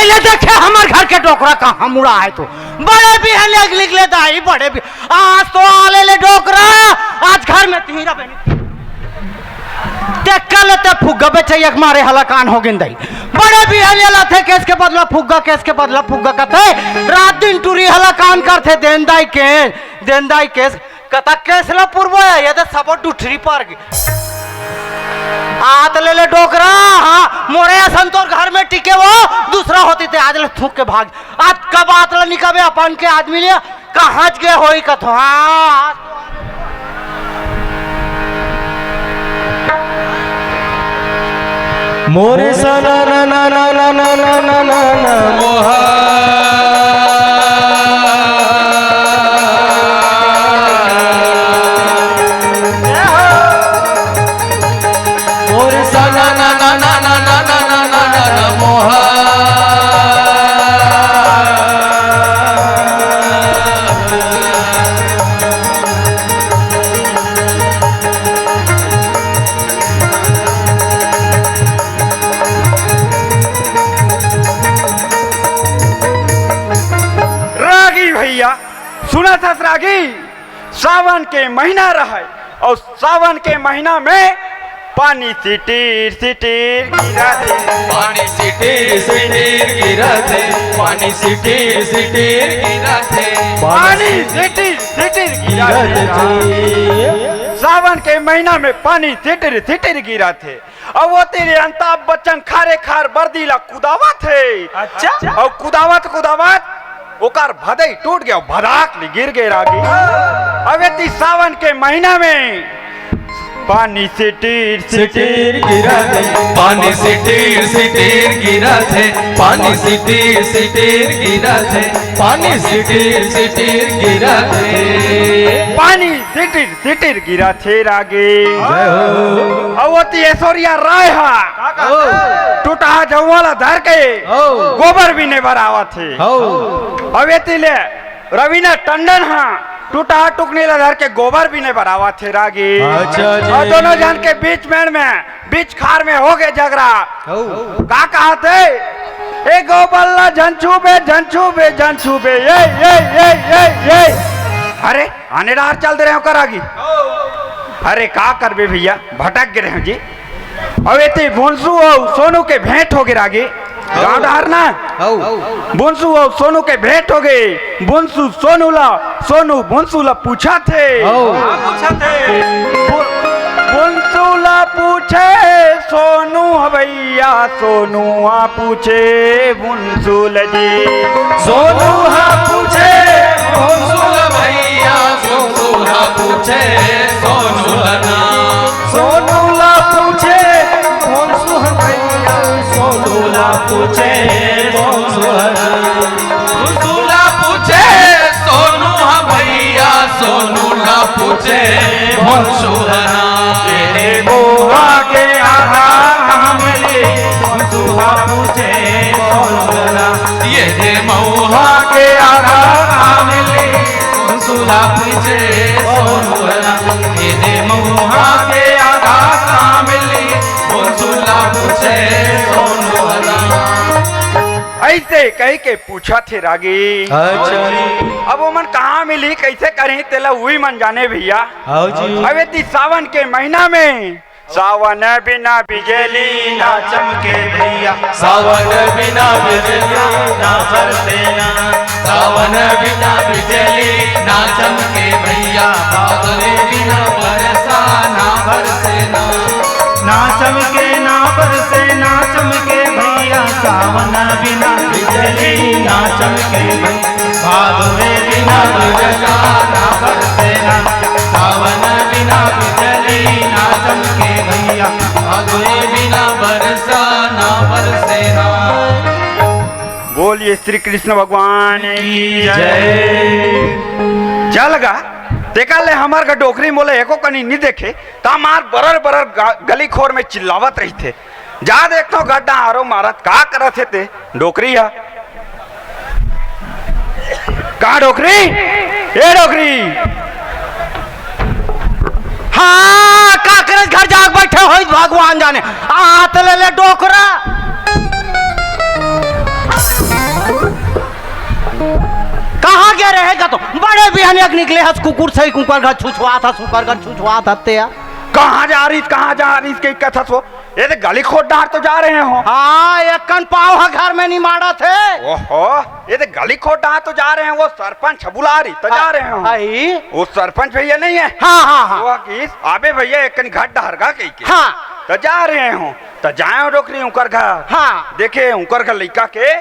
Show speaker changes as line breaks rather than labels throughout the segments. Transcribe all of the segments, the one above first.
पहले देखे हमारे घर के डोकरा कहाँ मुड़ा है तो बड़े भी है लिख लेता है बड़े भी आज तो आले ले डोकरा आज घर में तीरा बनी देख लेते फुग्गा बेचे एक मारे हलाकान हो गिंदई बड़े भी है लेला थे केस के बदला फुग्गा कहते रात दिन टूरी हलाकान करते देंदाई केस कथा केस ला पूर्व है ये तो सब डुठरी पार की हाथ ले डोकरा हाँ मोरे संतोर घर में टिके वो दूसरा होती थे आज ले थूक के भाग आज कब आत ला निकाबे अपन के आदमी ले कहाँ गए होई कथो हाँ
मोरे सना ना ना ना ना ना ना ना ना ना मोहा मोरे सना ना ना ना ना ना ना ना ना ना ना मोहा
सुना था रागी सावन के महीना रहा और सावन के महीना में पानी सिटीर सिटीर गिरा थे
पानी सिटीर सिटीर गिरा थे पानी सिटीर सिटीर गिरा थे
पानी सिटीर सिटीर गिरा थे सावन के महीना में पानी सिटीर सिटीर गिरा थे और वो तेरे अमिताभ बच्चन खारे खार बर्दीला कुदावा थे अच्छा और कुदावत ओकार भदई टूट गया भदाक गिर गए रागी अब सावन के महीना में पानी सिटीर
सिटीर गिरा थे पानी सिटीर सिटीर गिरा थे पानी सिटीर सिटीर गिरा थे पानी सिटीर सिटीर गिरा थे
पानी सिटीर सिटीर गिरा थे रागे अवती ऐश्वर्या राय टूटा जवाला धर के गोबर भी नहीं भरावा थे अवेती ले रवीना टंडन टूटा टुकनी धर के गोबर भी नहीं भरावा थे रागी और दोनों जन के बीच खार में हो गए झगड़ा का कहा थे ए गोबल्ला झंछूबे ये अरे आनेदार चल दे रहे हो करागी अरे का करबे भैया भटक गए रहे जी अवेती भुंसू और सोनू के भेंट हो गए रागी गाँव डहार ना बुंसू और सोनू के भेंट हो गए बुंसू सोनू बुंसू ला पूछा थे बुंसू ला पूछे सोनू भैया सोनू पूछे बुंसू जी
सोनू पूछे बुंसू भैया सोनू पूछे सोनू ना सोनू ला पूछे बुंसू भैया सोनू ला पूछे बुंसू ला पूछे सोनू भैया सोनू ला पूछे बुंसू तेरे मोहा के आधार मिले बुंसू पूछे सोनू ये दे मोहा के आधार मिले बुंसू पूछे सोनू ये दे मोहा के आधार मिले बुंसू पूछे सोनू
ऐसे कह के पूछा थे रागी अब वो मन कहाँ मिली कैसे करें तेला हुई मन जाने भैया अब सावन के महीना में सावन बिना बिजली ना चमके भैया
सावन बिना बिजली ना बरसे ना सावन बिना बिजली ना चमके भैया बादल बिना बरसा ना बरसे ना चमके ना बरसे ना चमके भैया सावन बिना बिजली ना चमके भैया बादल बिना बरसा ना बरसे ना सावन बिना बिजली ना चमके भैया बादल बिना बरसा ना बरसे ना।
बोलिए श्री कृष्ण भगवान की जय। चल गा देखा ले हमार का डोकरी मोले एको कनी नहीं देखे ता मार बरर गली खोर में चिल्लावत रही थे जा देखो गड्ढा आरो मारत का करत थे ते डोकरी है का डोकरी ए डोकरी
हाँ का करे घर जाग बैठे हो भगवान जाने आत ले डोकरा आगे रहेगा तो बड़े बिहानियक निकले हस कुकुर सही कुकर घर छुछुआ था सुकर घर छुछुआ था ते
कहाँ जा रही इसके कथा सो ये तो गली खोद डार तो जा रहे हो।
हाँ एक कन पाव है घर में नहीं मारा थे।
ओहो ये तो गली खोद डार तो जा रहे हैं, वो सरपंच बुला रही तो जा रहे हो।
आई
वो सरपंच भैया नहीं है।
हाँ हाँ हाँ
वो किस आबे भैया एक कन घाट डारगा के
हाँ
तो जा रहे हो तो जाए रोक रही उनकर घर।
हाँ
देखे उनकर घर लड़का के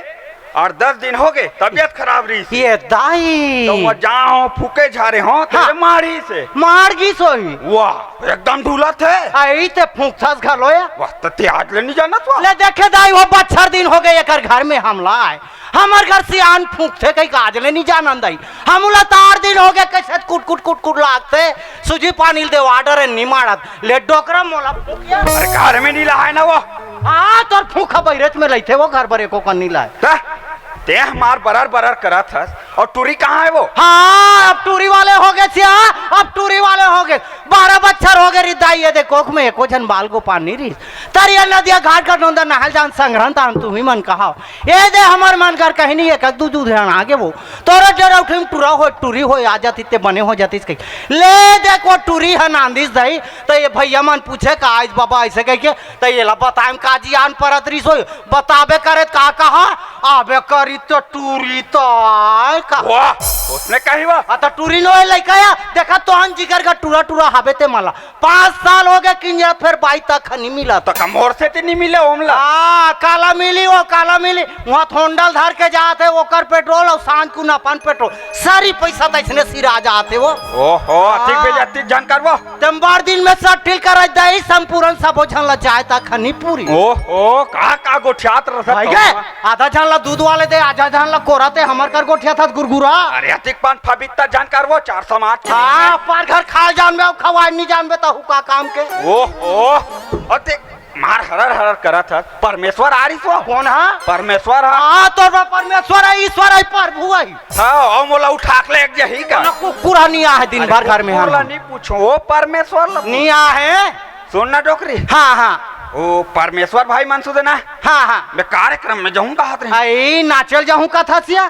और 10 दिन हो गए तबियत खराब रही थी।
ये दाई
तो वो जहाँ फूके जा रहे हो तो
हाँ।
मारी से
मार की सोई
वाह एकदम ढूला थे।
आई ते फूंकथस घर लोया
वाह तो ते आज ले नहीं जाना तो
ले देखे दाई वो 72 दिन हो गए एक घर में हमला आए हमार घर से आन फूंकते कहीं काज ले नहीं जाना दाई हमला तार दिन हो गए कैसे कुट कुट कुट कुट लागते सुजी पानी दे वाटर है नहीं मारत ले डोकरा मोला फूकिया।
अरे घर में नहीं लाए ना वो।
हाँ तोर फूखा बैरत में लेते वो घर बरे को नहीं लाए
ते हमार बरार करा था और टूरी कहाँ है वो।
हाँ अब टूरी वाले हो गए सिया अब टूरी वाले हो गए 12 बच्चर हो गए रिदाई ये देखो में एको जन बाल को पानी री तरिया नदिया घाट का नोंदा नहल जान संग्रहण तान तू ही मन कहा ये दे हमार मन कर कहीं नहीं एक दू दूध आगे वो तोरा जरा उठे टूरा हो टूरी हो आ जाती ते बने हो जाती इसके ले देखो टूरी है नांदिस दई तो ये भैया मन पूछे का आज बाबा ऐसे कह के तो ये ला बताएम काजी आन परत री सो बताबे करे का कहा आबे करी तो टूरी तो आय का
वाह उसने कही वाह
आता टूरी नो लइका या देखा तो हम जिगर का टूरा टूरा हाबे ते मला 5 साल हो गए किंजरा फिर बाई तक नहीं मिला
तो कमोर से ते नहीं मिले ओमला।
काला मिली वो काला मिली वहाँ थोंडल धर के जाते ओकर पेट्रोल और सांझ को नापन पेट्रोल सारी पैसा तो इसने सिरा जाते वो।
ओहो ठीक पे जाती जान कर वो
तुम बार दिन में सब ठीक कर दई संपूर्ण सब ओझन ला जाए तक खनी पूरी।
ओहो का गोठियात रहा
भाई गे आधा जान ला दूध वाले दे आधा जान ला कोराते हमर कर गोठिया था गुरगुरा।
अरे अतिक पान फबिता जानकार वो 408
हाँ पर घर खा जानबे और खवाए नहीं जानबे तो हुका काम के।
ओहो अतिक मार हरर करा था परमेश्वर आरिस वो
कौन है
परमेश्वर
हाँ तो परमेश्वर है ईश्वर है प्रभु है
हाँ ओ मोला उठा के ले यही का
कुकुरा नहीं आ है दिन भर घर में
मोला नहीं पूछो वो परमेश्वर
नहीं आ है
सुनना डोकरी
हाँ हाँ
ओ परमेश्वर भाई मनसू देना
हाँ हाँ
मैं कार्यक्रम में जाऊँ कहा
आई नाचल जाऊँ का था सिया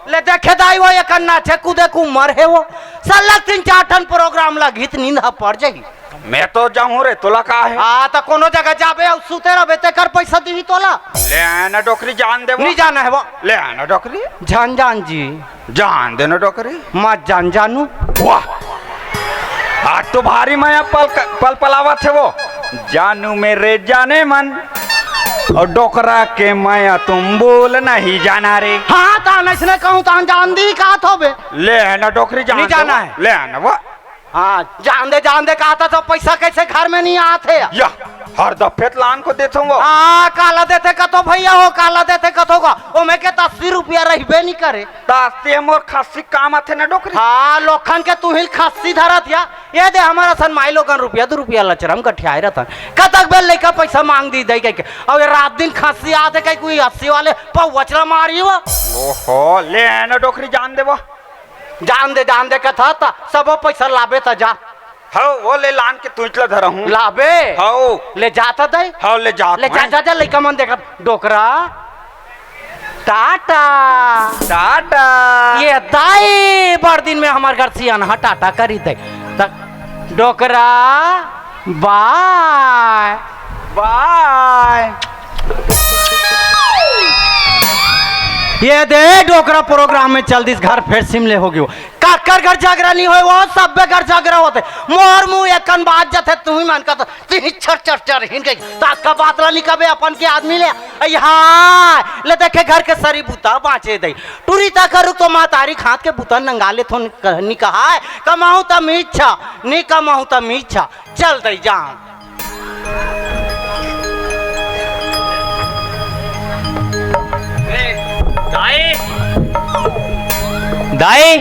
ले देखे दाई वो एक नाचे कूदे को उमर है वो सलग 3-4 टन प्रोग्राम ला गीत नींद पड़ जाएगी।
मैं तो जाऊँ रे तोला का है
हाँ तो कोनो जगह जाबे और सुते रहे ते कर पैसा दी तोला
ले आना डोकरी जान दे
नहीं जाना है वो
ले आना डोकरी
जान जान जी
जान देना डोकरी
मत जान जानू
वाह आज तो भारी माया पल पलावा थे वो जानू मेरे जाने मन और डोकरा के माया तुम बोल नहीं जाना रे।
हाँ तान इसने कहूँ तान जान दी कहा तो बे
ले आना डोकरी जान
नहीं जाना है
ले आना वो
हाँ जान दे कहा था तो पैसा कैसे घर में नहीं आते
या हर दफे लान को देता हूँ
हाँ काला देते कतो भैया हो काला देते कतो का ओ मैं के 80 रुपया रहबे नहीं करे
दास्ते मोर खासी काम आते ना डोकरी।
हाँ लोखन के तू हिल खासी धरत या ये दे हमारा सन माई लोगन रुपया 2 रुपया लचरम कठियाई रहता कतक बेल लेकर पैसा मांग दी दे के और रात दिन खासी आते कहीं कोई 80 वाले पवचरा मारी वो।
ओहो ले आना डोकरी जान दे वो
जान दे कथा था सब पैसा लाबे था जा
हाँ वो ले लान के तू इतला धरा हूँ
लाबे
हाँ
ले जाता दे
हाँ ले
जा लइका मन देखा डोकरा टाटा
टाटा
ये दाई बड़ दिन में हमारे घर से अनहा टाटा करी दे तक डोकरा बाय बाय ये दे डोकरा प्रोग्राम में चल दिस घर फिर सिमले होगी वो काकर घर जागरा नहीं हो वो सब घर जागरा होते मोर मुंह एकन बात जाते तू ही मान का तो चर हिन गई तात का बात ला निकबे अपन के आदमी ले हाँ ले देखे घर के सरी बुता बाँचे दे टूरी ता करू तो माँ तारी खात के बुता नंगा ले थो नहीं कहा है कमाऊ तम इच्छा नहीं कमाऊ तम इच्छा चल दे जान
दाई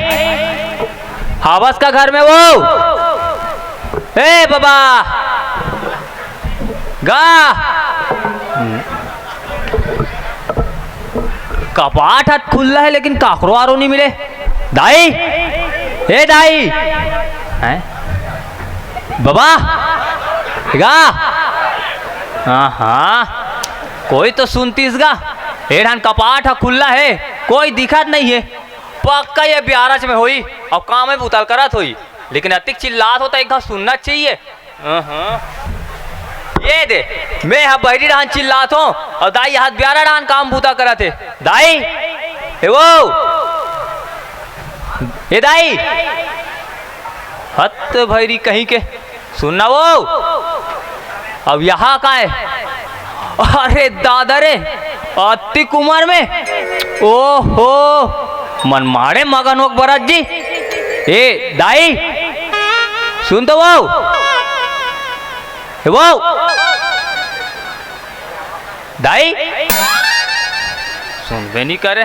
हावस का घर में वो ए बाबा गा कपाट हाथ खुला है लेकिन काकरो आरो नहीं मिले दाई ए दाई हैं बाबा गा हाँ कोई तो सुनतीस गा एढ़ान कपाट हा खुला है कोई दिखत नहीं है
पक्का ये ब्यारच में हुई और काम में उतार करत हुई, लेकिन अतिक चिल्लात होता एक सुनना चाहिए। ये दे मैं यहाँ बहरी डान चिल्लात हूँ और दाई हाथ ब्यारा डान काम बूता करत है। दाई ए वो ए दाई हत भैरी कहीं के सुनना वो अब यहाँ का है। अरे दादा रे अतिक उम्र में ओहो मन मारे मगन हो भरत जी। ए दाई सुन तो वो दाई सुनबे नहीं करे,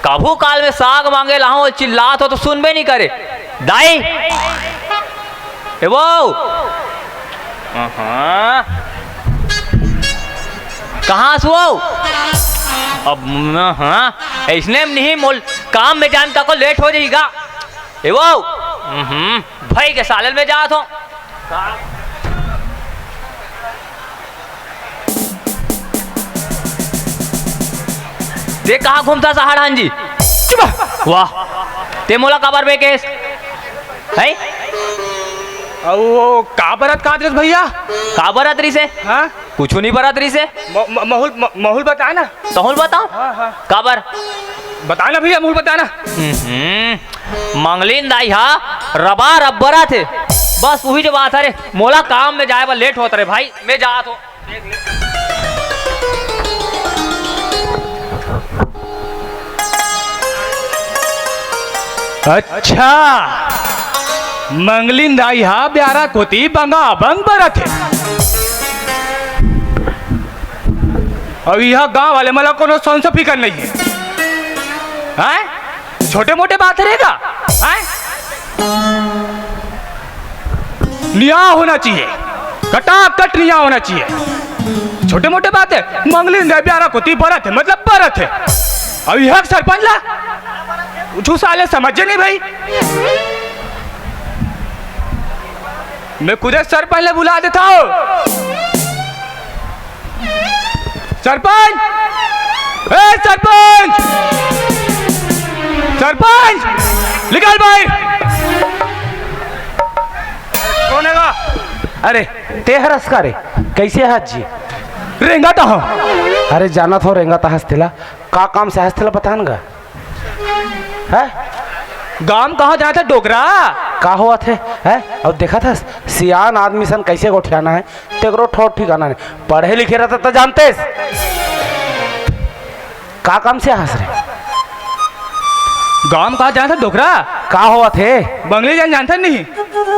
कभू काल में साग मांगे लाओ चिल्लात हो तो सुनबे नहीं करे। दाई ए वो कहाँ से वो अब हाँ इसने नहीं मोल काम में जान तक को लेट हो जाएगा। ए वो भाई के सालन में जात हो देख कहाँ घूमता सहारान जी। वाह ते मोला काबर बे केस है
वो का बरत का आदरस भैया
का बरातरी से
हाँ
कुछ नहीं बरातरी से
माहौल बताए ना।
तहुल बताओ
हाँ।
काबर
बताए ना भैया माहौल बताए ना।
मंगलीन दाई हा रबा रब्बरा थे बस वही जो बात है रे मोला काम में जाए बा लेट होता रे भाई मैं जा तो
अच्छा मंगलिन दाई हा ब्यारा कोती बंगा बंग बरत है। अब यह गांव वाले मला कोनो सोन से फिकर नहीं है, हैं? छोटे मोटे बात रहेगा हैं? निया होना चाहिए, कटाकट निया होना चाहिए। छोटे मोटे बात है मंगलिन दाई ब्यारा कोती बरत है मतलब बरत है। अब यह सरपंच ला कुछ साले समझे नहीं भाई। मैं खुद सरपंच ले बुला देता हूँ। सरपंच ए सरपंच सरपंच निकल भाई। कौन है?
अरे ते हरस का रे कैसे हाथ जी
रेंगा तो हूँ।
अरे जाना था रेंगा था हंसतेला का काम से हंसतेला बतान गा है
गांव कहाँ जाना था डोगरा
का हुआ थे है और देखा था सियान आदमी सन कैसे गोठियाना है तेगरो ठोर ठिकाना नहीं पढ़े लिखे रहता तो जानते का काम से हंस रहे।
गांव कहाँ जाना था डोगरा
का हुआ थे
बंगले जान जानता नहीं।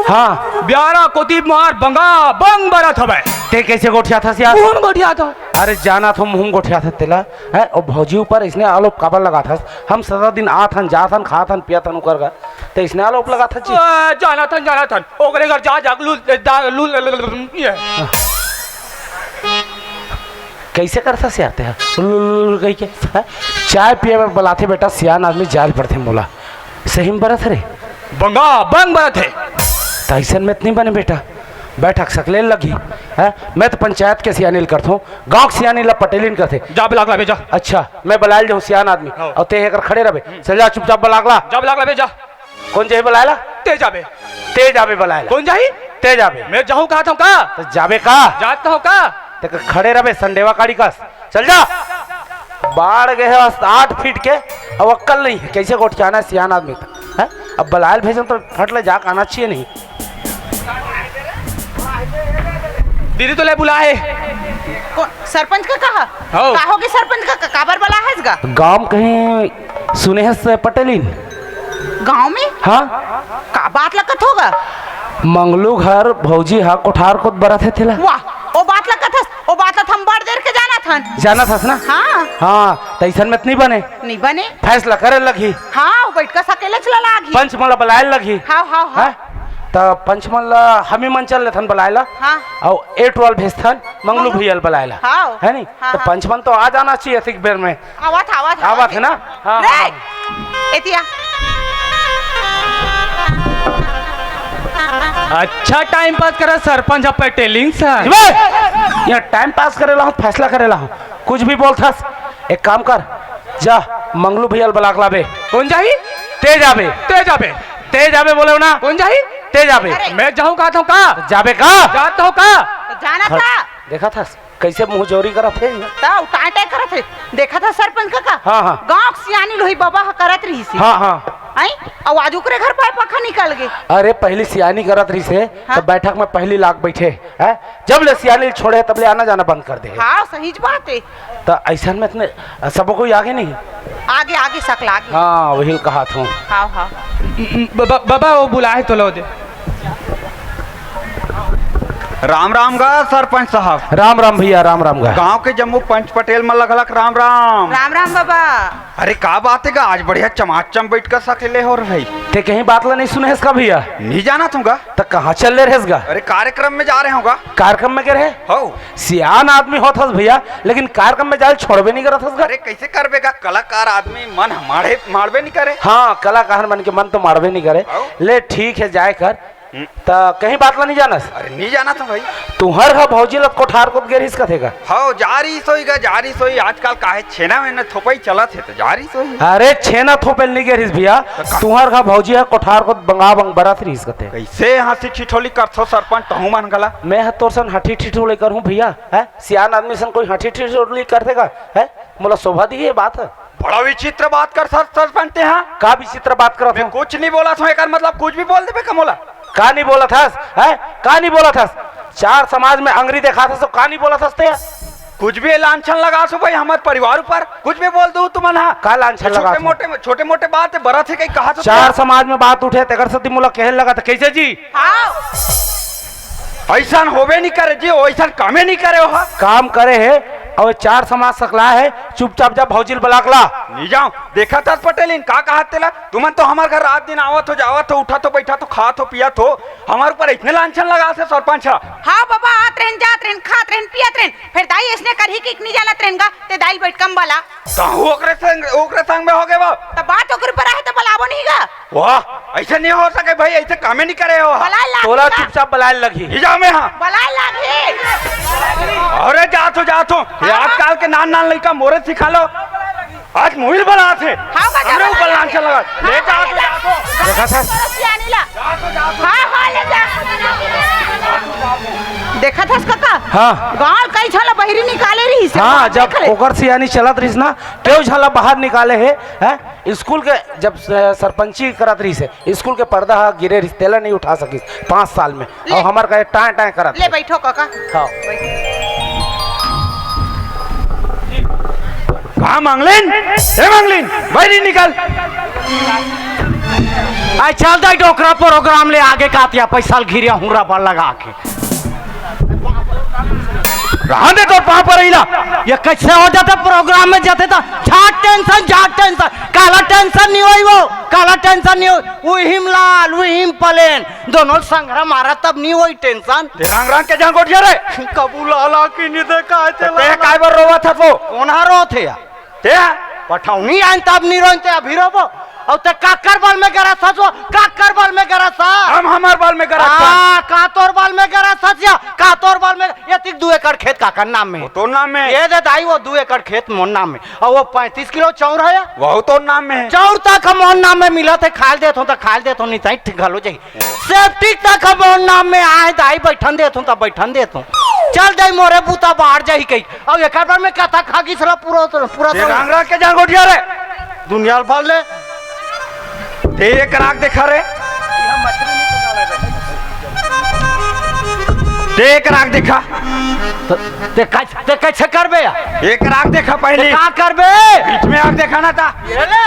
हाँ
ब्यारा कोती मार बंगा बंग बरा था भाई।
ते कैसे गोठिया था सियान
कौन गोठिया था?
अरे जाना था मुँह गोठिया था तेला है और भौजी ऊपर इसने आलोप काबर लगा था। हम सदा दिन आथन जाथन खाथन पियाथन उकर का तो इसने आलोप लगा था जी।
जाना था ओकरे घर जा लूल ये
कैसे करता से आते हैं कही के चाय पिए में बुलाते बेटा सियान आदमी जाल पड़ते बोला सही में बरत रे
बंगा बंग बरत है
तैसन में इतनी बने बेटा बैठक सकले लगी है। मैं तो पंचायत के सियानील करता हूँ गाँव के सियानील पटेलिन करते
जा बलागला भेजा।
अच्छा मैं बुलायल जाऊँ सियान आदमी और ते अगर खड़े रहे चल जा चुपचाप बलागला
जा बलागला भेजा।
कौन जाए बुलायला
ते जाबे
ते जाबे बुलायला
कौन जाही
ते जाबे
मैं जाऊँ कहा था का
तो जाबे का
जाता हो का
ते खड़े रहे संडेवा काड़ी का चल जा बाढ़ गए 8 फीट के अब अक्कल नहीं है कैसे गोठियाना सियान आदमी का है। अब बलायल भेजो तो फट ले जाक आना चाहिए नहीं।
दीदी तो ले बुलाए
सरपंच का कहा
हो।
कहोगे सरपंच का काबर बला है इसका
गांव कहीं सुने हैं पटेलिन
गांव में
हाँ
का बात लगत होगा।
मंगलू घर भौजी हा कोठार खुद बरत है थेला
वाह ओ बात लगत हस ओ बात हम बड़ देर के जाना थन
जाना था ना
हाँ
हाँ तैसन में नहीं बने
नहीं बने
फैसला करे लगी
हाँ वो बैठ कर सकेले चला लागी
पंचमला बलायल लगी
हाँ हाँ हाँ
तो पंचमला हमी मन चल लेथन बलायला
हाँ
और A12 भेजथन मंगलू भैया बलायला
हाँ
है नहीं
हाँ,
तो
हाँ।
पंचमन तो आ जाना चाहिए थिक बेर में
आवा
थे ना हाँ
एतिया
अच्छा टाइम पास करा सरपंच पटेलिंग सर
यहाँ टाइम पास करेला हूँ फैसला करेला हूँ कुछ भी बोलथस एक काम कर जा मंगलू भैया बलाक लाबे
कौन जाही
ते जाबे
ते जाबे
ते जाबे बोले ना
कौन जाही
ते जाबे
अरे।
मैं जाऊँ कहा था का
जाबे का
जाता हूँ का
तो जाना था
देखा था कैसे मुंह जोरी करा थे
तो टाटे करत है देखा था सरपंच का
हाँ, हाँ।
गांव के सियानी लोही बाबा करत रही सी
हाँ हाँ
आई और आज ओकरे घर पाए पखा निकल गए
अरे पहली सियानी करत रही से
हाँ?
तो बैठक में पहली लाख बैठे है जब ले सियानी छोड़े तब ले आना जाना बंद कर दे
हाँ सही बात है
तो ऐसा में इतने सबको कोई आगे नहीं
आगे आगे सकला आगे
हाँ वही कहा था
हाँ हाँ
बाबा वो बुलाए तो लो दे
राम राम गा सरपंच साहब।
राम राम भैया राम राम गा
गांव के जम्मू पंच पटेल में लगलक राम राम।
राम राम बाबा
अरे का बात है गा आज बढ़िया चमाचम बैठ कर सकेले हो रही
ते कहीं बात ला नहीं सुने इसका भैया
नहीं जाना तुमगा।
तो कहाँ चल रहे इसका
अरे कार्यक्रम में जा रहे होगा।
कार्यक्रम में क्या रहे
हो
सियान आदमी होता भैया लेकिन कार्यक्रम में जाल छोड़बे नहीं करत इसका
अरे कैसे करबेगा कलाकार आदमी मन हमारे मारबे नहीं करे।
हाँ कलाकार बन के मन तो मारबे नहीं करे
आओ।
ले ठीक है जाए कर तो कहीं बात ला नहीं जाना
अरे नहीं जाना था भाई।
तुहर का भौजी लत कोठार को गेरिस का थेगा
हो जारी सोई आजकल काहे छेना में थोपई चलत है तो जारी सोई।
अरे छेना थोपेल नहीं गेरिस भैया तुहर का भौजी है कोठार को बंगा बंग बरात रही इसका थे
कैसे हंसी ठिठोली करथो सरपंच तहु मन गला।
मैं है तोर सन हठी ठिठोली करूं भैया है सियान आदमी सन कोई हठी ठिठोली कर देगा है मोला शोभा दी ये बात है
बड़ा विचित्र बात कर सरपंच यहाँ
का विचित्र बात करत
मैं
हूं
कुछ नहीं बोला था एक मतलब कुछ भी बोल देबे कमोला।
का नहीं बोला था है का नहीं बोला था चार समाज में अंगरी देखा था सब का नहीं बोला था
कुछ भी लांछन लगा सो भाई हमारे परिवार ऊपर कुछ भी बोल दू तुम ना
का लांछन लगा
छोटे मोटे बात है बड़ा थे कहीं कहा तो
चार समाज में बात उठे तेगर सती मुला कहने लगा था कैसे जी
हाँ
ऐसा होबे नहीं करे जी ऐसा कामे नहीं करे हो
काम करे है और चार समाज सकला है चुपचाप जा भौजिल बलाकला
नहीं जाओ देखा था पटेलिन का कहा तेला तुमन तो हमारे घर रात दिन आवत हो जावत हो उठा तो बैठा तो खात हो पियत हो हमारे ऊपर इतने लांछन लगा से सरपंच।
हाँ बाबा आत रहन जात रहन खात रहन पियत रहन फिर दाई इसने करही कि नहीं जाना रहेगा ते दाई बैठ कम वाला
कहूँ ओकरे संग में हो गए वो
तो बात ओकरे पर है तो बलाबो नहीं गा
वाह ऐसे नहीं हो सके भाई ऐसे कामे नहीं करे हो
बलाए
तोला
लागी
चुपचाप बलाए लगी
नहीं जाओ मैं हाँ
बलाए लागी
अरे जातो ये आजकल के नान लड़का मोरे सिखा लो आज मोहिल बना थे
हाँ बाबा
हमरे ऊपर लांछन लगा ले जातो
देखा था
हाँ हाँ ले जा देखा था काका
हाँ
गांव कई झाला बहरी निकाले रही से
हाँ
बाहर
जब
निकले।
ओकर सियानी चलत रही ना क्यों झाला बाहर निकाले है स्कूल के जब सरपंची करत रही से स्कूल के पर्दा गिरे रही तेला नहीं उठा सकी 5 साल में और हमार का टाए टाए करत
ले बैठो काका
हाँ
कहाँ मांगलिन भाई निकल
आई चल दे डोकरा प्रोग्राम ले आगे कातिया पैसा घिरिया हुरा पर लगा के
रहा दे तो वहां पर इला
ये कैसे हो जाता प्रोग्राम में जाते था झाट टेंशन काला टेंशन नहीं हुई वो काला टेंशन नहीं हुई उहिम लाल उहिम प्लेन दोनों संग्रह मारा तब नहीं हुई टेंशन
रंग रंग के जहां गोटिया रे
कबूल आला की नहीं देखा
ते काय बर रोवा था वो
कौन हारो थे या
ते
पठाउनी आइन तब नहीं रोते अभी रोबो और ते काकर बल में गरा सचो काकर बल में गरा सा
हम हमार बाल में करा
का तोर बल में गरा सचिया का तोर बल में ये 2 एकड़ खेत का नाम में
तो नाम में
ये दे दाई वो 2 एकड़ खेत मोन नाम में और वो 35 किलो चाउर है
वह तो नाम में है
चाउर तक मोन नाम में मिला थे खाल देत हूं तो खाल देत हूं नहीं तो ठीक घलो जाई सेफ्टी तक मोन नाम में आए दाई बैठन देत हूं तो बैठन देत हूं चल दे मोरे बूता बाहर जाई कई और एक बार में कथा खागी सला पूरा
रंग रंग के जहां गोटिया रे
दुनिया भर ले
ते एक राग देखा रे ते एक राग देखा
ते कैसे करबे या
एक राग देखा पहले
का करबे
बीच में आग देखा ना था
ये ले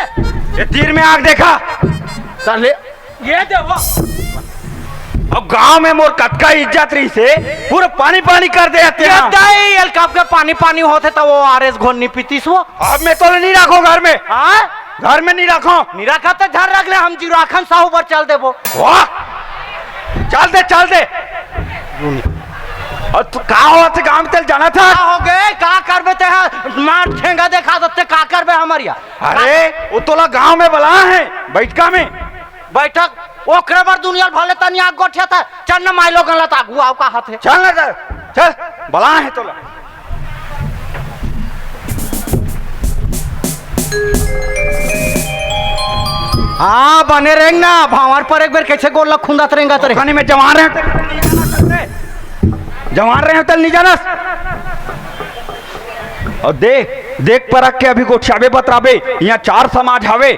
ये तीर में आग देखा
चल ले ये दे वो
अब गांव में मोर कतका इज्जत रही से पूरा पानी पानी कर दे आते हैं
दाई एल कप के पानी होते तो वो आरएस घोनी पीतीस वो
अब मैं तो नहीं रखो घर में
हां
घर में नहीं रखो
निराखा तो घर रख ले हम जीराखन साहू पर चल देबो
वाह चल दे और तू का हुआ थे गांव में जाना था
का हो गए का करबे ते मार ठेंगा देखा दते का करबे हमारिया
अरे वो तोला गांव में बला है बैठका में
बैठक ओकरे बार दुनिया भले तनी आग गोठिया था चल न माइलो गला ता गुआव का हाथ है
चल ना चल बला है तोला
हाँ बने रहेंगे ना भावर पर एक बार कैसे गोल खुंदात रहेगा तेरे
खाने में जवान रहे जवान रहे तल नहीं जाना और देख परख के अभी गोठियाबे बतराबे यहाँ 4 समाज हवे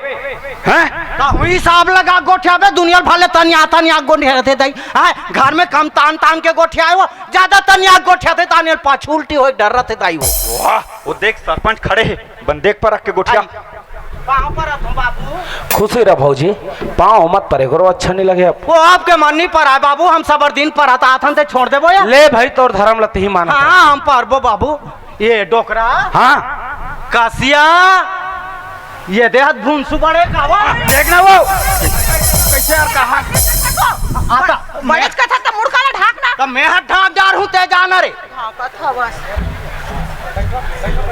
हैं
हुई साहब लगा गोठियाबे दुनिया भाले तनिया तनिया गोठिया थे दई हां घर में कम तान तान के गोठिया आयो ज्यादा तनिया गोठिया थे ताने पाछू उल्टी होई डर रहे दाई
वाह वो देख सरपंच खड़े हैं बन देख परख के गोठिया
पाँव पर रखो बाबू
खुशी रह भौजी पाँव मत परे करो अच्छा नहीं लगे
वो आपके मन नहीं पर है बाबू हम सबर दिन पर आता आथन ते छोड़ देबो या
ले भाई तोर धर्म लत ही माना
हाँ हम पारबो बाबू ये डोकरा
हाँ
कासिया ये देहत भूंसू बड़े कावा
देखना वो कैसे यार कहा
आता
बड़ेच कथा त मुड़काला ढाकना
तो मैं हाथ ढाक जा रहूं ते जाना रे
ढाकत हवस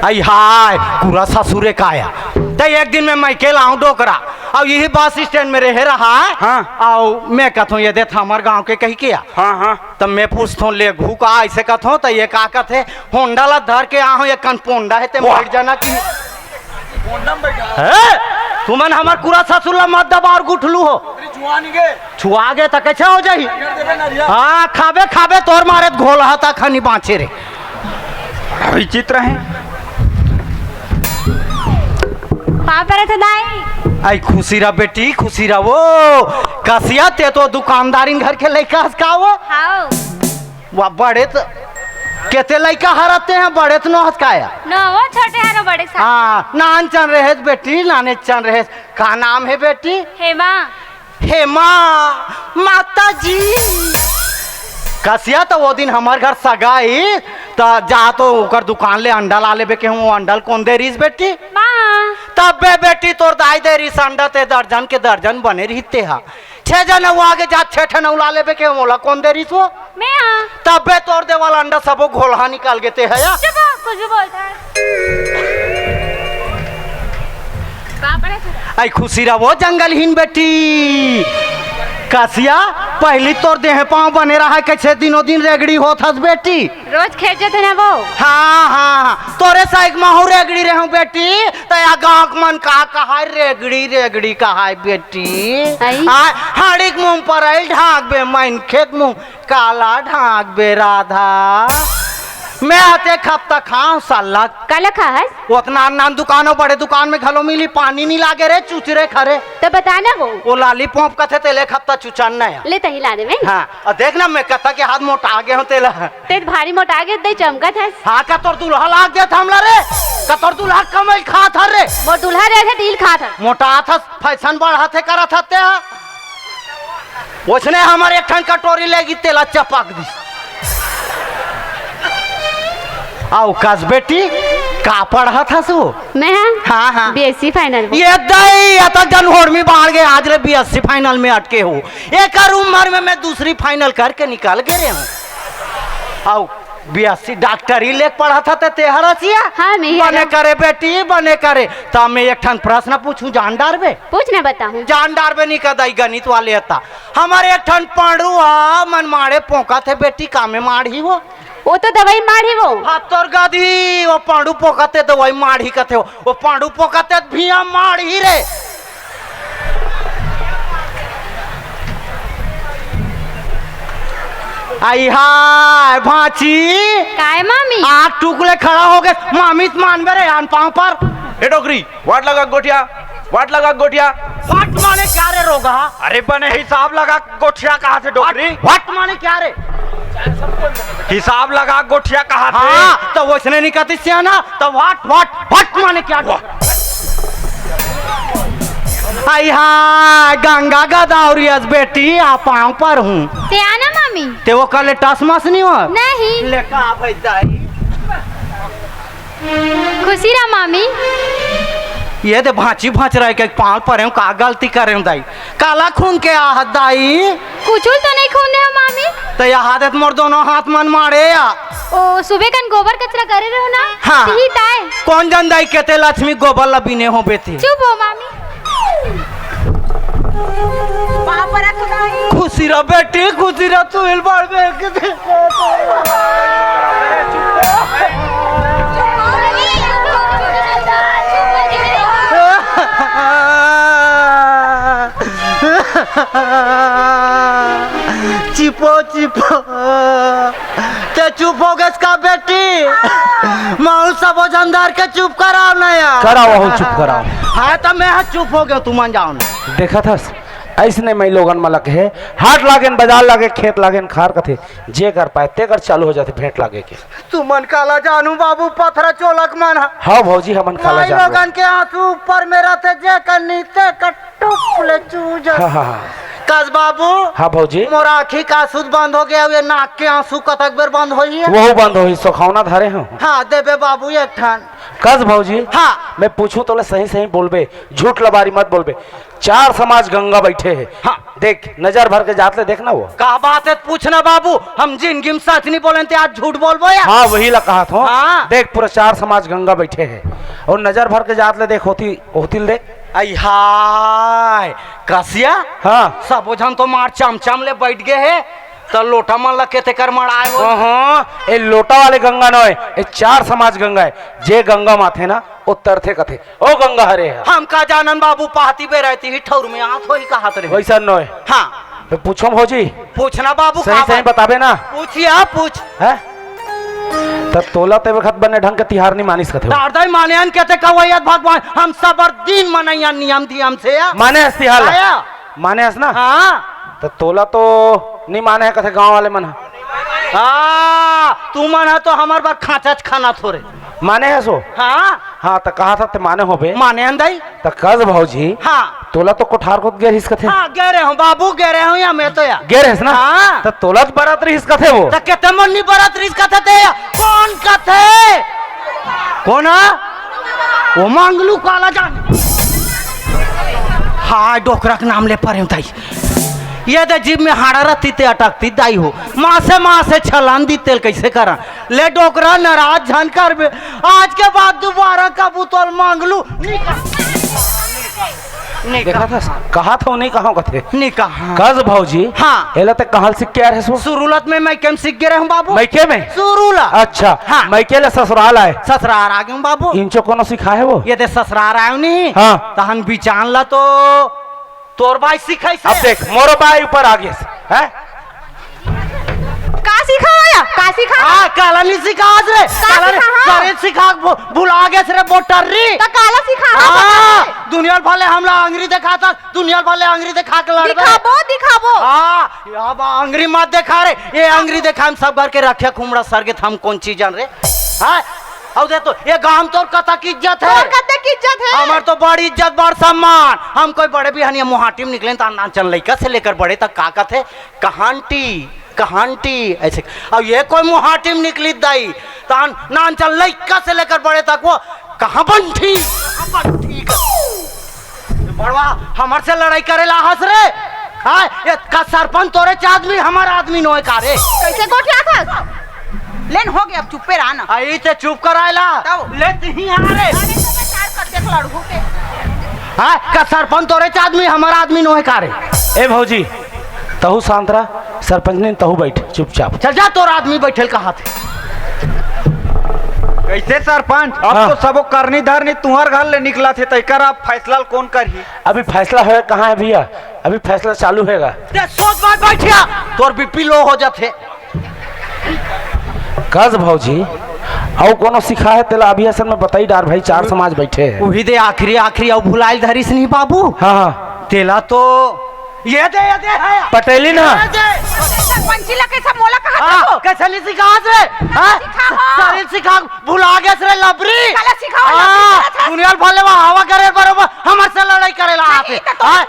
आई हाय पूरा ससुरे का आया तो एक दिन में मैं अकेला आऊं डोकरा और यही बस स्टैंड में रह रहा है
हाँ।
और मैं कथूं ये देख हमारे गांव के कही किया
हाँ हाँ
तब मैं पूछता ले घू का ऐसे कथूं तो ये का कथे होंडा ला धर के आहूं ये कन पोंडा है ते बैठ जाना की तुमन हमार पूरा ससुर ला मत दबा और गुठलू हो छुआ गे तो कैसे हो जाही हाँ खाबे खाबे तोर मारे घोल हता खनी बाँचे रे
विचित्र है
पापर थे दाई
आई खुशी रहा बेटी खुशी रहा वो कसिया ते तो दुकानदारी घर के लड़का हंसका वो
हां
वह बड़े तो केते लड़का हराते हैं बड़े तो न हंसकाया
न वो छोटे हैं बड़े सा
हाँ नान चन रहे बेटी नाने चन रहे का नाम है बेटी
हेमा
हेमा माता जी कसिया तो वो दिन हमारे घर सगाई तो जा तो ओकर दुकान ले अंडा ला लेबे के हूँ अंडल कौन दे रही बेटी
मां
तब बे बेटी तोर दाई दे रही अंडा ते दर्जन के दर्जन बने रहते हा 6 जन वो आगे जा 6 ठन उला लेबे के मोला कौन दे रही तो
मैं हां
तब बे तोर दे वाला अंडा सबो घोलहा निकाल गेते है या
चुप कुछ भी बोलता है पापर थे
आई खुशी रहा वो जंगलहीन बेटी कासिया पहली तोर देह पाँव बने रहा है कैसे दिनों दिन रेगड़ी होत हस बेटी
रोज खेचे थे ना वो
हाँ हाँ तोरे साइक माहू रेगड़ी रहूं बेटी तो या गाँव मन का कहा रेगड़ी रेगड़ी कहा बेटी
आई?
हाड़िक मुंह पर आई ढाक बे मन खेत मुंह काला ढाक बे राधा मैं आते खपता खाऊं साला
काला खास
उतना नान दुकानों बड़े दुकान में घलो मिली पानी नहीं लागे रे चुचरे खरे
तो बताना वो
लालीपॉप कथे तेले खपता चुचन नया
ले तही ला दे में
हाँ और देखना मैं कथा के हाथ मोटा आगे हूँ तेला
ते भारी मोटा के दे चमकत है
हाँ का तोर दूल्हा लाग गया था हमला रे का तोर दूल्हा कमल खा था रे
वो दूल्हा रे थे दिल खा था
मोटा था फैशन बढ़ा थे करा था ते उसने हमारे एक ठन कटोरी लेगी तेला चपक दी आओ कस बेटी का पढ़ा था सो
मैं
हाँ हाँ
बीएससी फाइनल
ये दई अतल जन होड़ में बाढ़ गए आज रे बीएससी फाइनल में अटके हो एक उम्र में मैं दूसरी फाइनल करके निकाल के रहे हूँ आओ बीएससी डॉक्टरी ले पढ़ा था ते हरसिया
हाँ मैं
बने करे बेटी बने करे तो मैं एक ठन प्रश्न पूछूं जान डारबे
पूछना बताऊं
जान डारबे नहीं कदाई गणित वाले था हमारे एक ठन पढ़ू मन मारे पोका थे बेटी कामे माढ़ी
वो तो दवाई मारी वो
हाथ तोर गादी वो पांडू पोकाते दवाई माढ़ी कथे वो पांडू पोकाते भिया माढ़ी रे आई हाय भाची
काय मामी
आठ टुकड़े खड़ा हो गए मामित मानबे रे आन पाँव पर
ए डोकरी वाट लगा गोठिया वाट
माने क्या रे रोगा
अरे बने हिसाब लगा गोठिया कहाँ से डोकरी
वाट माने क्या रे
हिसाब लगा गोठिया कहाँ से
हाँ तो वैसने नहीं कहती सियाना तो वाट माने क्या आई हाँ गंगा गदावरियस बेटी आप पाँव पर हूँ
ते आना मामी
ते वो कल टसमस नहीं हो
नहीं
लेका भाई
खुशी रहा मामी
ये दे भांची भांच रहे के पाँव पर हूँ का गलती करे दाई काला खून के आहत दाई
कुछ तो नहीं खून है मामी
तो यह आदत मोर दोनों हाथ मन मारे या
ओ सुबह कन गोबर कचरा करे रहो ना
हाँ।
यही ताए
कौन जन दाई कहते लक्ष्मी गोबर लबीने हो बेटी
चुप हो मामी पापा रख दाई
खुशी रह बेटी खुशी रह तू हिल बाड़ चिपो चिपो ते चुप हो गए इसका बेटी। माहौल सब वजनदार के चुप कराओ ना यार।
कराओ हो चुप कराओ।
हाँ तो मैं चुप हो गया तू मान जाओ ना।
देखा था ऐसने मैं लोगन मलक है हाट लागेन बाजार लागे खेत लागेन खार कथे जे कर पाए ते कर चालू हो जाते भेंट लागे के।
तू मन काला जानू बाबू पत्थर चोलक मन।
हाँ भौजी हमन खाला जान
लोगन के आंसू ऊपर में रहते जे करनी ते कट्टू ले चूज।
हाँ
कस बाबू।
हाँ भौजी
मोरा आँखी का आंसू बंद हो गया ये नाक के आंसू कतक बेर बंद हो है।
वो बंद हो सुखौना धारे हूँ।
हाँ देबे बाबू एक ठान।
कस भौजी
हाँ
मैं पूछूं तो सही सही बोलबे झूठ लबारी मत बोलबे। 4 समाज गंगा बैठे हैं। हाँ देख नजर भर के जात ले देखना वो
का बात है पूछना बाबू। हम जिंदगी में सच नहीं बोले थे आज झूठ बोलबो या।
हाँ वही ला कहा था।
हाँ।
देख पूरा 4 समाज गंगा बैठे हैं और नजर भर के जात ले देख होती देख।
आई हाय कसिया।
हाँ
सब जन तो मार चमचम ले बैठ गए है तो लोटा मन लगे थे कर मड़ाए हो।
हाँ ये लोटा वाले गंगा न है ये 4 समाज गंगा है जे गंगा माथे ना उत्तर थे कथे ओ गंगा हरे है।
हम का जानन बाबू पाती बे रहती ही ठौर में हाथ हो ही कहा रे
वैसा न है।
हाँ
मैं पूछो भौजी
पूछना बाबू।
सही सही बताबे ना।
पूछिए पूछ
है तब तोला ते वक्त बने ढंग के तिहार नहीं मानिस कथे
दादा माने कहते कवैयत भगवान हम सब दिन मनैया नियम धियम से
माने हस तिहार
आया।
माने हस ना।
हाँ
तो तोला तो नहीं माने है कथे गांव वाले मन
तू मन है तो हमार बार खाचा खाना थोड़े
माने है सो।
हाँ
हाँ तो कहा था ते माने हो बे
माने अंदाई।
तो कज भौजी
हाँ
तोला तो कोठार को गेर हिस कथे।
हाँ गे रहे हूँ बाबू गे रहे हूँ या मैं तो या
गेर हिस ना।
हाँ।
तो तोला तो बरात हिस कथे वो
तो कहते मन्नी बरात रिस कथे थे कौन कथे कौन है वो मांगलू काला जान। हाँ डोकरा के नाम ले पर ताई ये दे जीव में हाड़ा रहती ते अटकती दाई हो माँ से छलान दी तेल कैसे करा ले डोकरा नाराज झन कर बे आज के बाद दोबारा कबूतर मांग लू
देखा था कहा था नहीं कहा कथे
निकाह।
कज भौजी
हाँ
एला ते कहल से क्या है सो
शुरुआत में मैं केम सीख गए हूँ बाबू।
मैके में
शुरुआत
अच्छा
हाँ।
मैके ले ससुराल आए
ससुराल आ गए बाबू।
इंचो कोनो सिखा है वो
ये दे ससुराल आयो नहीं।
हाँ।
तहन बिचान ला तो तोर भाई सिखाई से।
अब देख मोरो बाई ऊपर आ गए है
का सिखा का सिखा
हाँ काला नहीं सिखा रे काला
सिखा?
सारे सिखा भुला गए रे बोटरी।
तो काला सिखा
हाँ दुनिया भले हमला अंग्री देखा था दुनिया भले अंग्री देखा के लड़
दिखाबो।
हाँ अब अंग्री मत देखा रे ये अंग्री देखा हम सब घर के रखे खुमड़ा सर के हम कौन चीज जान रे। हाँ अब दे तो ये गांव तोर कथा की इज्जत है।
कते की इज्जत है
हमार तो बड़ी इज्जत बड़ सम्मान। हम कोई बड़े बिहानिया मुहाटी में निकले नाचन लड़का से लेकर बड़े तक का कथे कहांटी ऐसे। अब ये कोई मुहाटी में निकली दाई तान नाचन लड़का से लेकर बड़े तक वो कहाँ बंठी बड़वा हमार से लड़ाई करेला हंस रे। हाँ ये का सरपंच तोरे आदमी हमारा आदमी नोए का रे
कैसे गोठिया था लेन हो गया अब चुप्पे रहना।
आई ते चुप करायला लेत ही आ रे। हाँ का सरपंच तोरे आदमी हमारा आदमी नोए का रे।
ए भौजी तहु सांतरा सरपंच ने तहु बैठ चुपचाप
चल जा तोर आदमी बैठल कहा थे।
कैसे सरपंच अब
हाँ।
तो सबो करनी धरनी तुम्हार घर ले निकला थे तैकर अब फैसला कौन करही।
अभी फैसला है कहाँ है भैया अभी फैसला चालू हैगा।
ते सोच बात बैठिया तोर बीपी लो हो जाते।
कज भौजी और कोनो सिखा है तेला अभी असल में बताई डार भाई 4 समाज बैठे हैं।
वही दे आखिरी और भुलाइल धरिस नहीं बाबू।
हाँ हाँ
तेला तो ये दे है
पटेली ना
सरपंची ला कैसा मोला कहा
हाँ कैसे नहीं सिखा रे। हाँ सारे सिखा भुला गए रे लबरी।
काला सिखाओ
हाँ दुनिया भले वहाँ हवा करे बरोबर हमार से लड़ाई करेला आते।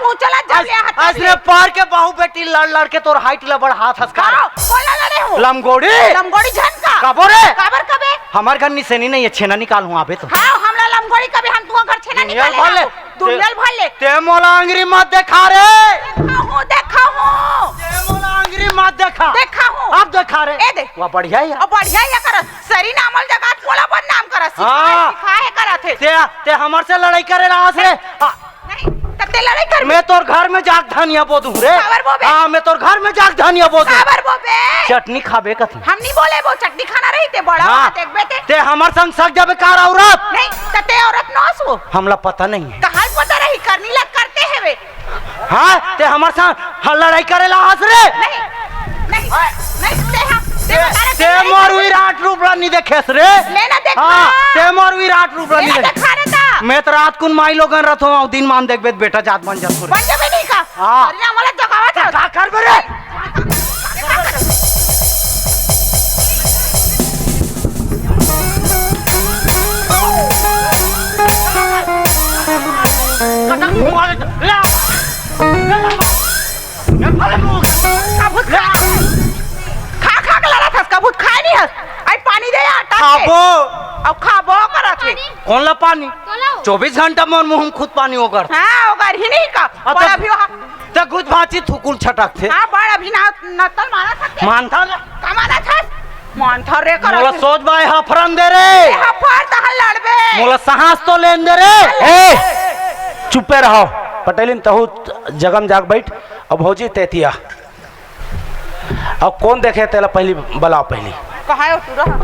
मुंह चला जा ले हाथ
ऐसे पार के बाहु बेटी लड़ के तोर हाइट लबड़ हाथ हसकार
बोला लड़े हो
लमगोड़ी
झनका
कबो रे
काबर कबे
हमार घर निसेनी नहीं है छेना निकाल हूँ आबे तो।
हां हमला लमगोड़ी कबे हम तुआ घर छेना
दुनियाल
निकाले
भले
दुनियाल भले
ते मोला अंग्री मत देखा रे।
देखा हूं
ते मोला अंग्री मत देखा
हूं
अब देखा रे
ए दे
वाह बढ़िया है
और बढ़िया या कर सरी नामल जगत मोला बदनाम कर
हाँ।
सिखाए करत है
ते हमर से लड़ाई करे रहा से।
नहीं तब ते लड़ाई कर
मैं तोर घर में जाग धनिया बोदू रे।
काबर बोबे?
हाँ मैं तोर घर में जाग धनिया बोदू
काबर बोबे
चटनी खाबे कथी।
हम नहीं बोले वो चटनी खाना रही ते बड़ा
हाँ।
देखबे
ते हमर संग सक जाबे कार औरत
नहीं तते औरत नौस हो
हमला पता नहीं है।
कहां पता रही करनी लग करते है वे
हाँ ते हमारे साथ लड़ाई करेला हंस रे
नहीं नहीं नहीं
ते मोर विराट रूप नहीं देखेस रे
लेना देख
हाँ ते मोर विराट रूप नहीं
लेना
देख
देखा रे ता
मैं तो रात कुन माई लोगन रहता हूँ दिन मान देख बेटा जात बन जात
बन जाबे नहीं का
हाँ।
अरे आम्हाला जगावा था
का कर बे रे
कबूत खा खा के लड़ा था कबूत खाए नहीं हस आई पानी दे यार
खाबो
अब खाबो करत है
कौन ला पानी 24 घंटा मोर मुंह में खुद पानी होकर
हां ओगर ही नहीं का
अब
बड़ा
तो-
भी वहां
ते कुछ भाची थुकुल छटक थे
हां बड़ा भी ना नतल मारा था
मानता ना
कमाना था मानथा रे
मोला
करत
सोच बाय हफरन दे रे
हां पर दहल लड़बे
मोला साहस तो लेन दे रे
ए चुपे रहो पटेलिन तहु जगम जाग बैठ अब भौजी तेतिया अब कौन देखे तेला पहली बला पहली
कहां है तू रहा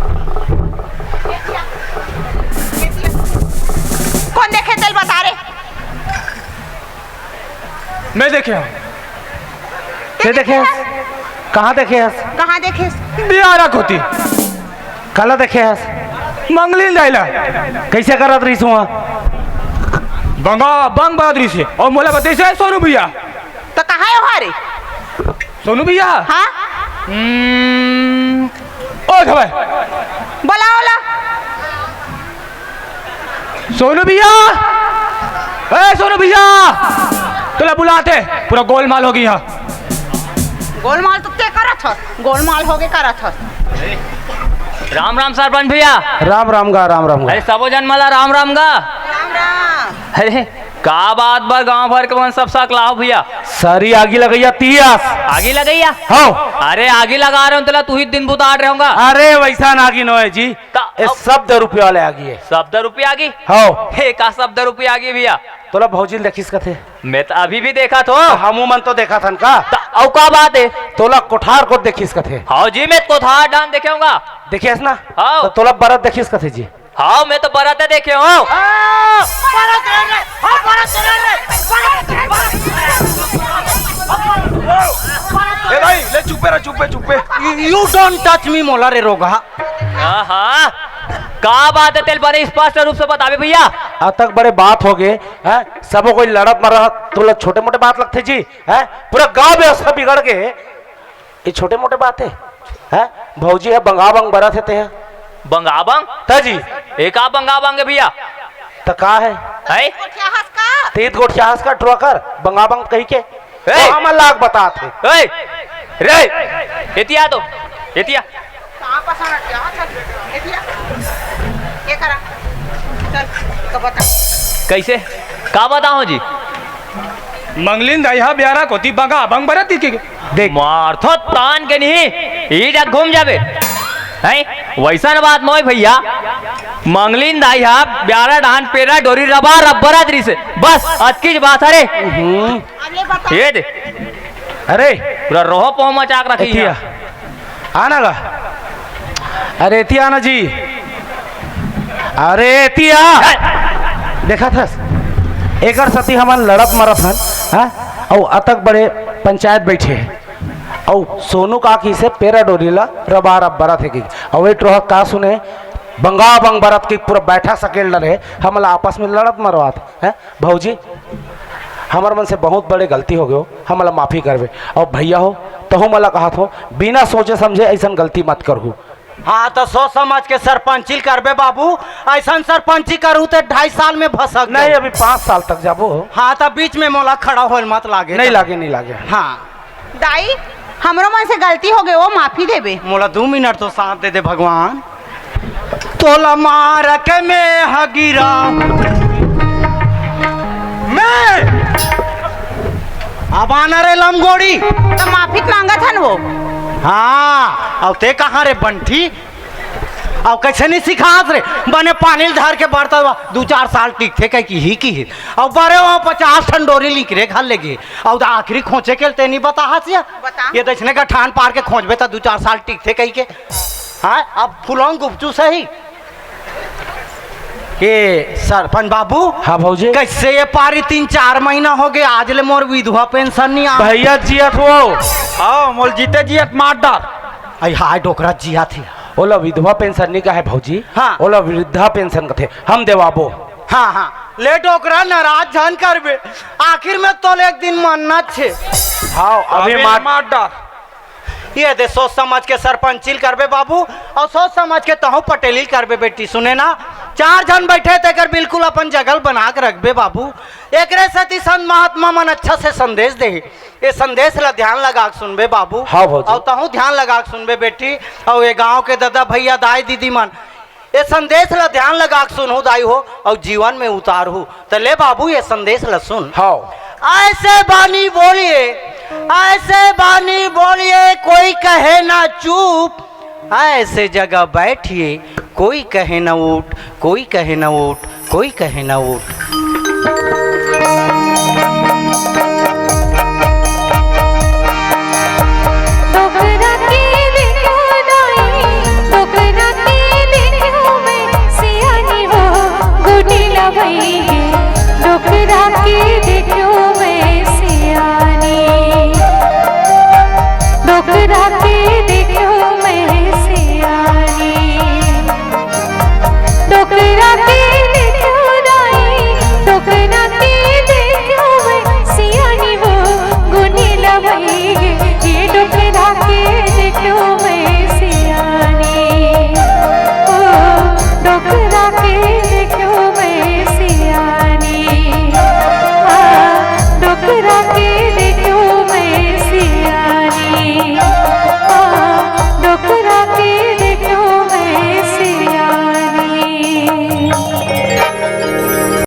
कौन देखे तेल बता रे
मैं देखे
के देखे कहाँ देखे हस
कहां देखे
बियारा होती
कला देखे हस
मंगली जाइला
कैसे करत रही सुहा
बंगा बंग बहादुरी से और मोला बताई से सोनू भैया
तो कहां है हमारे
सोनू भैया
हां
ओ खबर
बोला ओला
सोनू भैया ए सोनू भैया तुला बुलाते पूरा गोलमाल हो गई यहाँ
गोलमाल तो ते करत ह गोलमाल होगे करत ह
राम राम सरपंच भैया
राम राम गा राम राम गा
अरे सबो जन मला राम राम गा
राम राम
अरे का बात बर गांव भर के मन सब सकलाओ भैया
सारी आगी लगैया तियास
आगे लगैया
हो
अरे आगे लगा रहे हो तला तू ही दिन बुताड़ रहे होगा
अरे वैसा नागी नो है जी
ता-
ये सब 10 रुपये वाले आगी है
शब्द रुपया आगे
हो
हे का शब्द रुपया आगे भैया
तोला भौजी देखिस कथे
मैं तो अभी भी देखा तो
हमू मन तो देखा थन का
औ का बात है
तोला कोठार को देखिस कथे
हाँ जी मैं को था डांस देखे होगा
देखिस ना
हाँ।
तो तोला बरत देखिस कथे जी
हाँ मैं तो बराते देखे हूँ
ए भाई ले चुपे रह चुपे
यू डोंट टच मी मोला रे रोगा
हाँ का बात है तेल बड़े स्पष्ट रूप से बतावे भैया
आज तक बड़े बात हो गए हैं सबो कोई लड़त मर तोला छोटे मोटे बात लगते जी हैं पूरा गांव व्यवस्था बिगड़ के ये छोटे मोटे बात है भौजी है बंगा बंग बरत है
बंगाबंग
ताजी
एक आप बंगाबंग है भैया
तो का है
है
क्या हंस का
तेत गोट चाहस का ट्रकर बंगा बंग कही के
ए!
हम लाग बताते
ए रे एतिया तो एतिया
कहां पसंद क्या चल एतिया ये करा चल तो बता
कैसे का बताओ जी
मंगलिन दाइहा बियारा कोती बंगा बंग बरत के
देख
मारथो तान के नहीं ई जग घूम जाबे है वैसन बात मोय भैया मंगलिन दाई हा ब्यारा डान पेरा डोरी रबा रब्बरा दरी से बस अतकी बात है रे
अगले बता
ये दे
अरे
पूरा रोह पोह मचाक रखी
एतिया
है
आना गा अरे एतिया आना जी अरे एतिया देखा था एकर सती हमार लड़त मरत हन हाँ और अतक बड़े पंचायत बैठे और सोनू काकी से पेरा डोरीला रबा रब बरत है की और वे ट्रोह का सुने बंगा बंग बरत की पूरा बैठा सकेल रहे हमला आपस में लड़त मरवात है भौजी हमार मन से बहुत बड़े गलती हो गयो हमला माफी करवे और भैया हो तो मला कहा हो बिना सोचे समझे ऐसा गलती मत करू
हाँ तो सोच समझ के सरपंची करबे बाबू ऐसा सरपंची करू तो 2.5 साल में भसक
नहीं अभी 5 साल तक जाबो
हाँ तो बीच में मोला खड़ा होल मत लागे
नहीं लागे नहीं लागे
हाँ
दाई हमरो मन से गलती हो गई वो माफी देबे
मोला 2 मिनट तो साथ दे दे भगवान तोला मार के में हगिरा मैं अब आना रे लमगोड़ी
तो माफी मांगत हन वो
हाँ अब ते कहाँ रे बंठी अब कैसे नहीं सिखात रे बने पानी धर के बढ़ता हुआ 2-4 साल टिकते कह की ही अब बड़े वहाँ 50 ठन डोरी लिख रे घर लेगे और आखिरी खोचे के ते नहीं बता
बता।
ये दक्षिणे का ठान पार के खोजबे तो 2-4 साल टिकते कह के हाँ अब फुलौन गुपचू सही ये सरपंच बाबू,
हाँ भौजी।
कैसे ये पारी 3-4 महीना हो गए आज ले मोर विधवा पेंशन नहीं आ।
भैया जियत हो
आओ मोल जीते जियत मार डाल।
आई हाय डोकरा जिया थी।
ओला विधवा पेंशन नहीं का है भौजी।
हाँ।
ओला वृद्धा पेंशन का थे हम देवाबो।
हाँ हाँ ले डोकरा नाराज जान करबे, आखिर में तो एक दिन मानना छे।
हाँ अभी
मार डाल।
ये दे सोच समझ के सरपंचिल करबे बाबू, और सोच समझ के तहु पटेलिल करबे बेटी। सुने ना 4 जन बैठे तेकर बिल्कुल अपन जगल बना के रखबे बाबू। एकरे सती संत महात्मा मन अच्छा से संदेश दे, ये संदेश ला ध्यान लगा के सुनबे बाबू।
हाँ भौजी।
और तहु ध्यान लगा के सुनबे बेटी। और ये गांव के दादा भैया दाई दीदी मन ये संदेश ला ध्यान लगा के सुनहु दाई हो और जीवन में उतार हो। तो ले बाबू ये संदेश ला सुन।
हाँ
ऐसे बानी बोलिए, ऐसे बानी बोलिए, कोई कहे ना चुप, ऐसे जगह बैठिए, कोई कहे ना उठ, कोई कहे ना उठ, कोई कहे ना उठ।